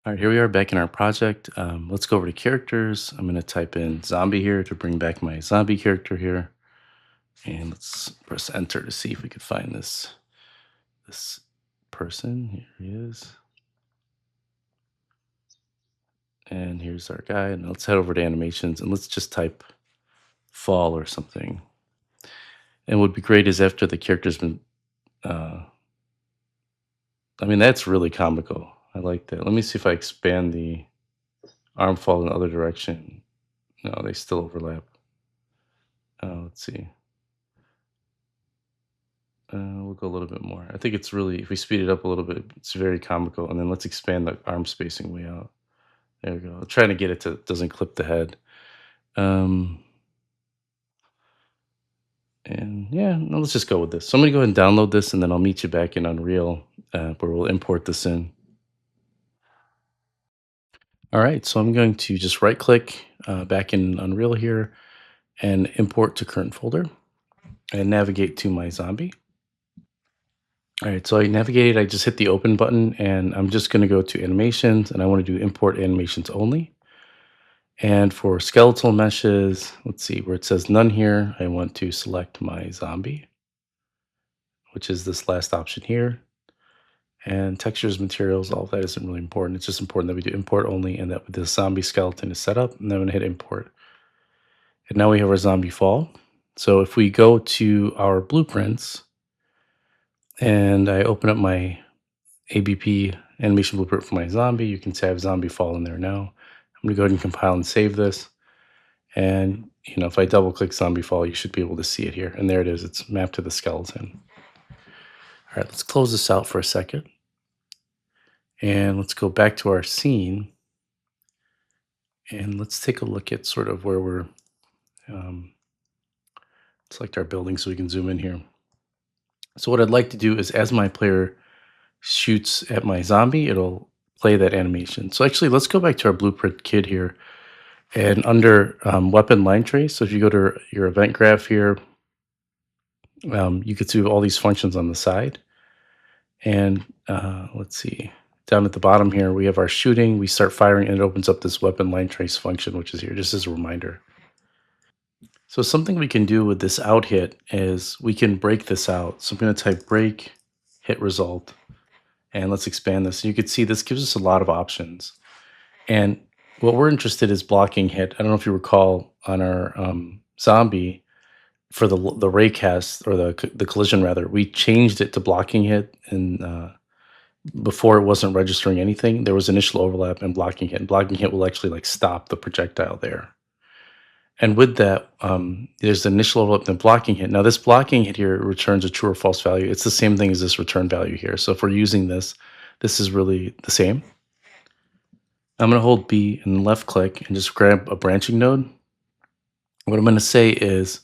All right, here we are back in our project. Let's go over to characters. I'm going to type in zombie here to bring back my zombie character here. And let's press enter to see if we could find this person. Here he is. And here's our guy. And let's head over to animations and let's just type fall or something. And what would be great is after the character's been, uh, I mean, that's really comical. I like that. Let me see if I expand the arm fall in the other direction. No, they still overlap. Let's see. We'll go a little bit more. I think it's really, if we speed it up a little bit, it's very comical. And then let's expand the arm spacing way out. There we go. I'm trying to get it to doesn't clip the head. Um, and yeah, no, let's just go with this. So I'm gonna go ahead and download this, and then I'll meet you back in Unreal, where we'll import this in. All right, so I'm going to just right click back in Unreal here and import to current folder and navigate to my zombie. All right, so I navigated, I just hit the open button and I'm just gonna go to animations and I wanna do import animations only. And for skeletal meshes, let's see where it says none here, I want to select my zombie, which is this last option here. And textures, materials, all of that isn't really important. It's just important that we do import only and that the zombie skeleton is set up. And then I'm gonna hit import. And now we have our zombie fall. So if we go to our blueprints and I open up my ABP animation blueprint for my zombie, you can see I have zombie fall in there now. I'm gonna go ahead and compile and save this. And if I double click zombie fall, you should be able to see it here. And there it is, it's mapped to the skeleton. All right, let's close this out for a second. And let's go back to our scene. And let's take a look at sort of where we're, um, select our building so we can zoom in here. So what I'd like to do is as my player shoots at my zombie, it'll play that animation. So actually, let's go back to our blueprint kit here. And under weapon line trace, so if you go to your event graph here, you can see all these functions on the side. And let's see, down at the bottom here, we have our shooting. We start firing, and it opens up this weapon line trace function, which is here, just as a reminder. So something we can do with this out hit is we can break this out. So I'm going to type break hit result, and let's expand this. You can see this gives us a lot of options. And what we're interested is blocking hit. I don't know if you recall on our zombie for the raycast or the collision rather, we changed it to blocking hit, and before it wasn't registering anything. There was initial overlap and blocking hit. And blocking hit will actually like stop the projectile there. And with that, there's the initial overlap and blocking hit. Now this blocking hit here returns a true or false value. It's the same thing as this return value here. So if we're using this, this is really the same. I'm going to hold B and left click and just grab a branching node. What I'm going to say is,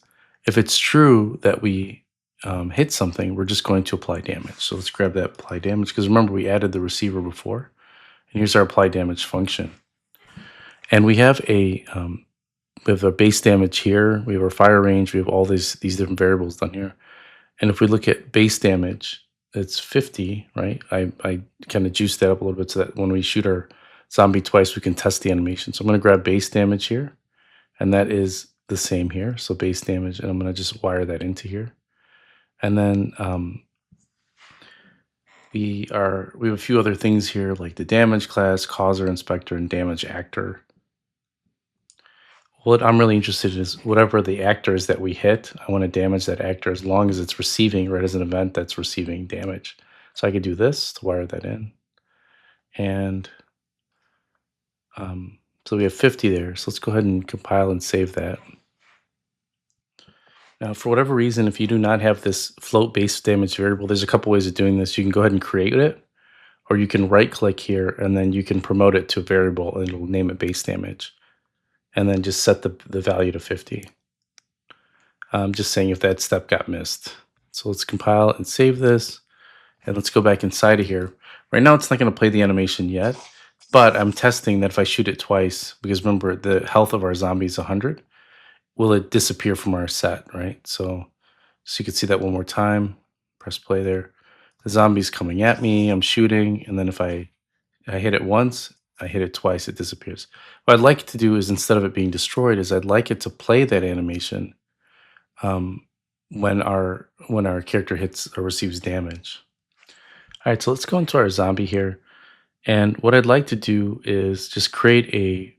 if it's true that we hit something, we're just going to apply damage. So let's grab that apply damage, because remember we added the receiver before. And here's our apply damage function. And we have a base damage here. We have our fire range. We have all these different variables down here. And if we look at base damage, it's 50, right? I kind of juiced that up a little bit so that when we shoot our zombie twice, we can test the animation. So I'm going to grab base damage here, and that is the same here. So base damage, and I'm going to just wire that into here. And then we have a few other things here like the damage class, causer, inspector, and damage actor. What I'm really interested in is whatever the actor is that we hit, I want to damage that actor as long as it's receiving, right, as an event that's receiving damage. So I could do this to wire that in. And so we have 50 there. So let's go ahead and compile and save that. Now, for whatever reason, if you do not have this float base damage variable, there's a couple ways of doing this. You can go ahead and create it, or you can right click here and then you can promote it to a variable and it'll name it base damage. And then just set the value to 50. I'm just saying if that step got missed. So let's compile and save this. And let's go back inside of here. Right now, it's not going to play the animation yet, but I'm testing that if I shoot it twice, because remember, the health of our zombie is 100, will it disappear from our set, right? So you can see that one more time. Press play there. The zombie's coming at me. I'm shooting. And then if I hit it once, I hit it twice, it disappears. What I'd like it to do is instead of it being destroyed, is I'd like it to play that animation um, when our character hits or receives damage. All right, so let's go into our zombie here. And what I'd like to do is just create a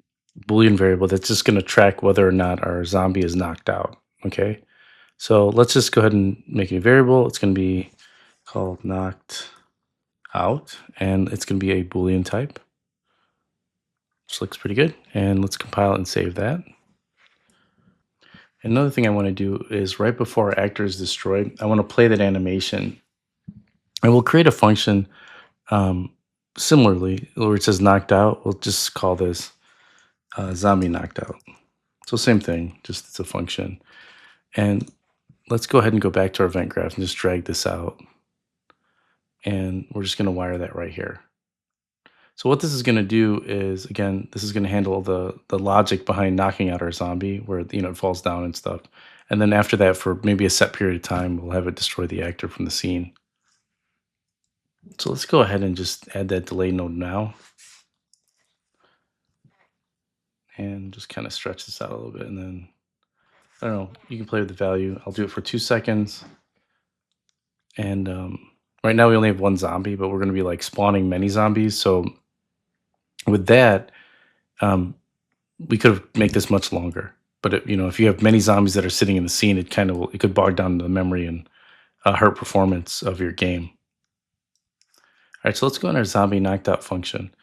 Boolean variable that's just going to track whether or not our zombie is knocked out. Okay, so let's just go ahead and make a variable. It's going to be called knocked out, and it's going to be a Boolean type. Which looks pretty good. And let's compile it and save that. Another thing I want to do is right before our actor is destroyed, I want to play that animation. And we'll create a function um, similarly where it says knocked out. We'll just call this zombie knocked out. So same thing, just it's a function. And let's go ahead and go back to our event graph and just drag this out. And we're just going to wire that right here. So what this is going to do is, again, this is going to handle the logic behind knocking out our zombie, where it falls down and stuff. And then after that, for maybe a set period of time, we'll have it destroy the actor from the scene. So let's go ahead and just add that delay node now, and just kind of stretch this out a little bit. And then I don't know, you can play with the value. I'll do it for 2 seconds. And right now we only have one zombie, but we're going to be like spawning many zombies. So with that, we could make this much longer. But if you have many zombies that are sitting in the scene, it could bog down the memory and hurt performance of your game. All right, so let's go in our zombie knocked out function.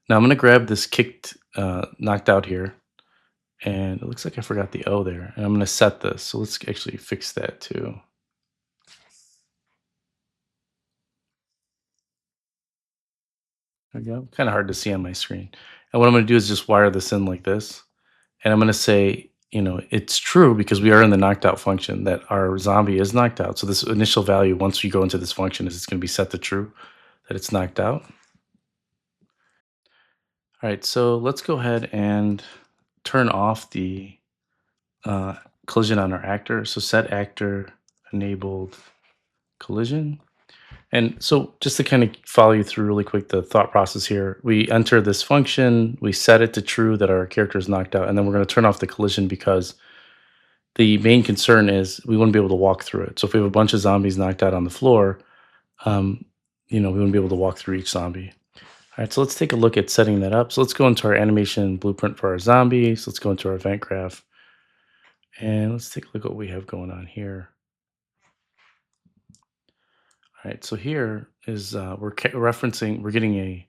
Now I'm going to grab this kicked knocked out here, and it looks like I forgot the O there, and I'm going to set this. So let's actually fix that too. There we go. Kind of hard to see on my screen. And what I'm going to do is just wire this in like this, and I'm going to say, it's true because we are in the knocked out function that our zombie is knocked out. So this initial value, once we go into this function, is it's going to be set to true that it's knocked out. All right, so let's go ahead and turn off the collision on our actor. So set actor enabled collision. And so just to kind of follow you through really quick the thought process here, we enter this function, we set it to true that our character is knocked out, and then we're going to turn off the collision because the main concern is we wouldn't be able to walk through it. So if we have a bunch of zombies knocked out on the floor, we wouldn't be able to walk through each zombie. All right, so let's take a look at setting that up. So let's go into our animation blueprint for our zombie. So let's go into our event graph, and let's take a look at what we have going on here. All right, so here is we're getting a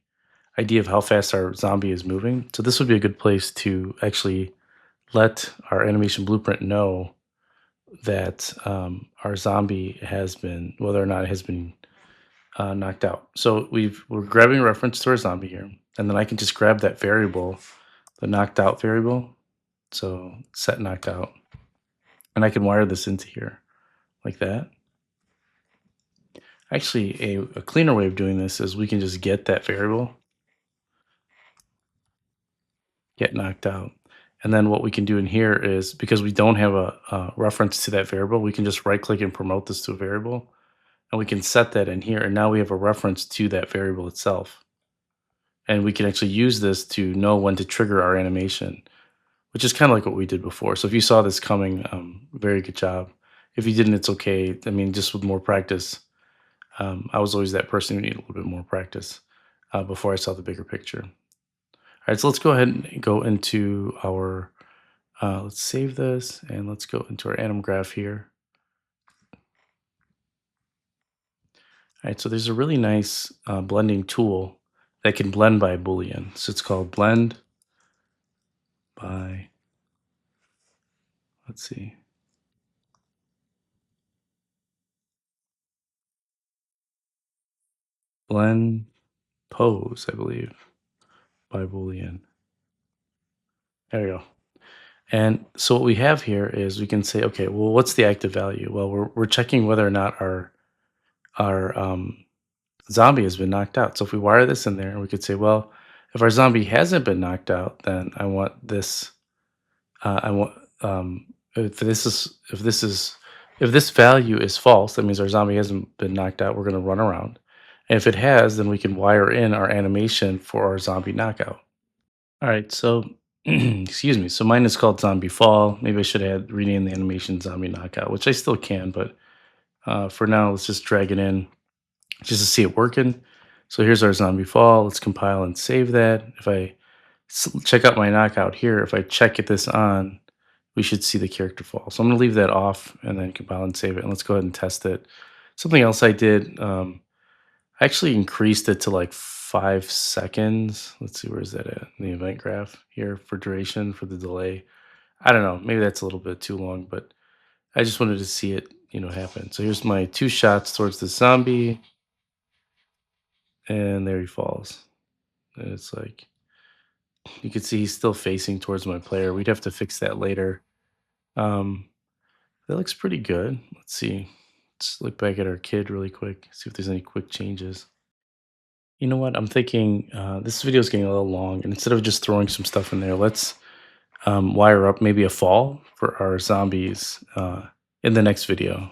idea of how fast our zombie is moving. So this would be a good place to actually let our animation blueprint know that our zombie whether or not it has been knocked out. So we're grabbing a reference to our zombie here, and then I can just grab that variable, the knocked out variable. So set knocked out, and I can wire this into here like that. Actually, a cleaner way of doing this is we can just get that variable, get knocked out. And then what we can do in here is, because we don't have a reference to that variable, we can just right click and promote this to a variable. And we can set that in here. And now we have a reference to that variable itself. And we can actually use this to know when to trigger our animation, which is kind of like what we did before. So if you saw this coming, very good job. If you didn't, it's okay. I mean, just with more practice. I was always that person who needed a little bit more practice before I saw the bigger picture. All right, so let's go ahead and go into our, let's save this, and let's go into our anim graph here. All right, so there's a really nice blending tool that can blend by Boolean. So it's called blend by, let's see. Blend pose, I believe, by Boolean. There we go. And so what we have here is we can say, okay, well, what's the active value? Well, we're checking whether or not our zombie has been knocked out. So if we wire this in there, we could say, well, if our zombie hasn't been knocked out, then I want this. I want if this value is false, that means our zombie hasn't been knocked out. We're going to run around, and if it has, then we can wire in our animation for our zombie knockout. All right, so excuse me. So mine is called Zombie Fall. Maybe I should add rename the animation Zombie Knockout, which I still can, but for now, let's just drag it in just to see it working. So here's our Zombie Fall. Let's compile and save that. If I check out my knockout here, if I check it this on, we should see the character fall. So I'm going to leave that off and then compile and save it. And let's go ahead and test it. Something else I did, I actually increased it to like 5 seconds. Let's see, where's that at? In the event graph here for duration for the delay. I don't know. Maybe that's a little bit too long, but I just wanted to see it, happen. So here's my two shots towards the zombie, and there he falls. And it's like you can see he's still facing towards my player. We'd have to fix that later. Um, that looks pretty good. Let's see. Let's look back at our kid really quick, see if there's any quick changes. You know what? I'm thinking this video is getting a little long, and instead of just throwing some stuff in there, let's wire up maybe a fall for our zombies in the next video.